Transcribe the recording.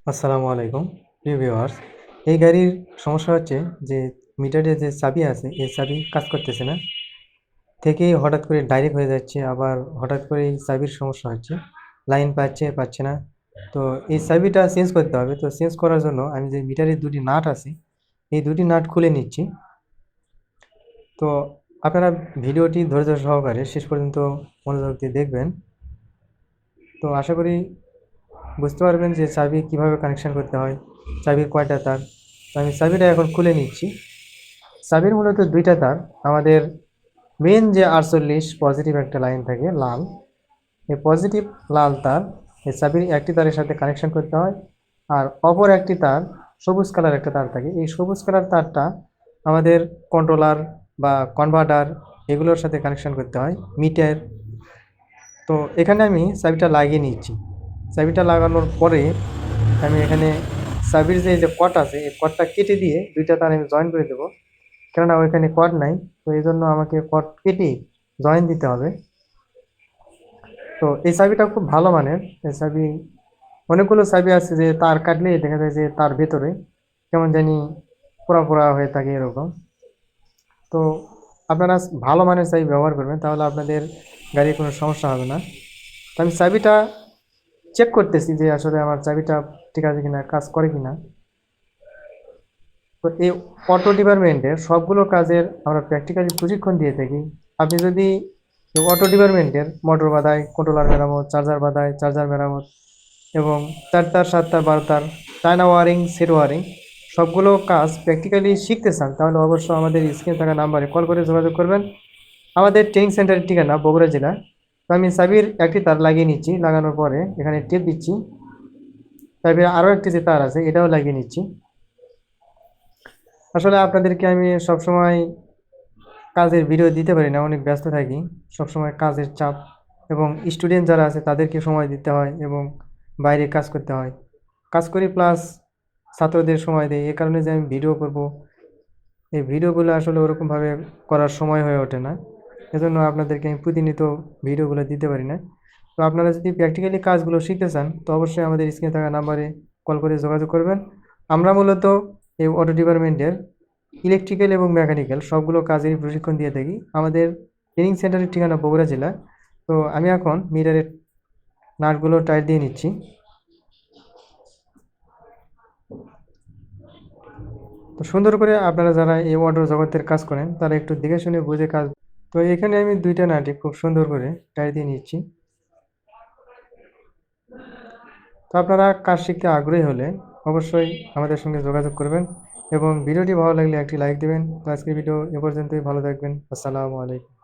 আসসালামু আলাইকুম প্রিয় ভিউয়ার্স। এই গাড়ির সমস্যা হচ্ছে যে মিটারে যে চাবি আছে এই চাবি কাজ করতেছে না, থেকেই হঠাৎ করে ডাইরেক্ট হয়ে যাচ্ছে, আবার হঠাৎ করে এই চাবির সমস্যা হচ্ছে, লাইন পাচ্ছে না। তো এই চাবিটা চেঞ্জ করতে হবে। তো চেঞ্জ করার জন্য আমি যে মিটারের দুটি নাট আছে এই দুটি নাট খুলে নিচ্ছি। তো আপনারা ভিডিওটি ধৈর্য সহকারে শেষ পর্যন্ত মনোযোগ দিয়ে দেখবেন। তো আশা করি বুঝতে পারবেন যে চাবি কিভাবে কানেকশন করতে হয়, চাবির কয়টা তার। তো আমি চাবিটা এখন খুলে নিচ্ছি। চাবির মূলত দুইটা তার। আমাদের মেন যে 48 পজিটিভ একটা লাইন থাকে লাল, এই পজিটিভ লাল তার এই চাবির একটি তারের সাথে কানেকশন করতে হয়। আর অপর একটি তার সবুজ কালার একটা তার থাকে, এই সবুজ কালার তারটা আমাদের কন্ট্রোলার বা কনভার্টার এগুলোর সাথে কানেকশন করতে হয়, মিটার। তো এখানে আমি চাবিটা লাগিয়ে নিচ্ছি। চাবিটা লাগানোর পরে আমি এখানে চাবির যে কট আছে এই কটটা কেটে দিয়ে দুইটা তার আমি জয়েন করে দেবো, কেননা ওইখানে কট নাই। তো এই জন্য আমাকে কট কেটে জয়েন দিতে হবে। তো এই চাবিটা খুব ভালো মানের এই চাবি। অনেকগুলো চাবি আছে যে তার কাটলেই দেখা যায় যে তার ভেতরে কেমন জানি পোড়া পোড়া হয়ে থাকে এরকম। তো আপনারা ভালো মানের চাবি ব্যবহার করবেন, তাহলে আপনাদের গাড়ির কোনো সমস্যা হবে না। তো আমি চাবিটা চেক করতেছি যে আসলে আমার চাবিটা ঠিক আছে কিনা, কাজ করে কিনা। তো এই অটো ডিপার্টমেন্টের সবগুলো কাজের আমরা প্র্যাকটিক্যালি প্রশিক্ষণ দিয়ে থাকি। আপনি যদি অটো ডিপার্টমেন্টের মোটর বাদায়, কন্ট্রোলার মেরামত, চার্জার বাদায়, চার্জার মেরামত এবং 4 তার, 7 তার, 12 তার, চায়না ওয়ারিং, সেট ওয়ারিং সবগুলো কাজ প্র্যাকটিক্যালি শিখতে চান, তাহলে অবশ্যই আমাদের স্ক্রিনে থাকা নাম্বারে কল করে যোগাযোগ করবেন। আমাদের ট্রেনিং সেন্টারের ঠিকানা বগুড়া জেলা। তো আমি চাবির একটি তার লাগিয়ে নিচ্ছি, লাগানোর পরে এখানে টেপ দিচ্ছি। চাবির আরও একটি যে তার আছে এটাও লাগিয়ে নিচ্ছি। আসলে আপনাদেরকে আমি সবসময় কাজের ভিডিও দিতে পারি না, অনেক ব্যস্ত থাকি। সবসময় কাজের চাপ এবং স্টুডেন্ট যারা আছে তাদেরকে সময় দিতে হয় এবং বাইরে কাজ করতে হয়। কাজ করি প্লাস ছাত্রদের সময় দেই, এই কারণে যে আমি ভিডিও করব, এই ভিডিওগুলো আসলে ওরকমভাবে করার সময় হয়ে ওঠে না। এজন্য আপনাদেরকে আমি প্রতিনিয়ত ভিডিওগুলো দিতে পারি না। তো আপনারা যদি প্র্যাকটিক্যালি কাজগুলো শিখতে চান তো অবশ্যই আমাদের স্ক্রিনে থাকা নাম্বারে কল করে যোগাযোগ করবেন। আমরা মূলত এই অটো ডিপার্টমেন্টের ইলেকট্রিক্যাল এবং মেকানিক্যাল সবগুলো কাজেরই প্রশিক্ষণ দিয়ে থাকি। আমাদের ট্রেনিং সেন্টারের ঠিকানা বগুড়া জেলা। তো আমি এখন মিটারের নাটগুলো টাইট দিয়ে নিচ্ছি। তো সুন্দর করে আপনারা যারা এই অটো জগতের কাজ করেন তারা একটু দেখে শুনে বুঝে কাজ। তো এখানে আমি দুইটা নাটই খুব সুন্দর করে টাইট দিয়ে নিচ্ছি। তো আপনারা কাজ শিখতে আগ্রহী হলে অবশ্যই আমাদের সঙ্গে যোগাযোগ করবেন এবং ভিডিওটি ভালো লাগলে একটি লাইক দেবেন। তো আজকের ভিডিও এ পর্যন্তই, ভালো থাকবেন। আসসালামু আলাইকুম।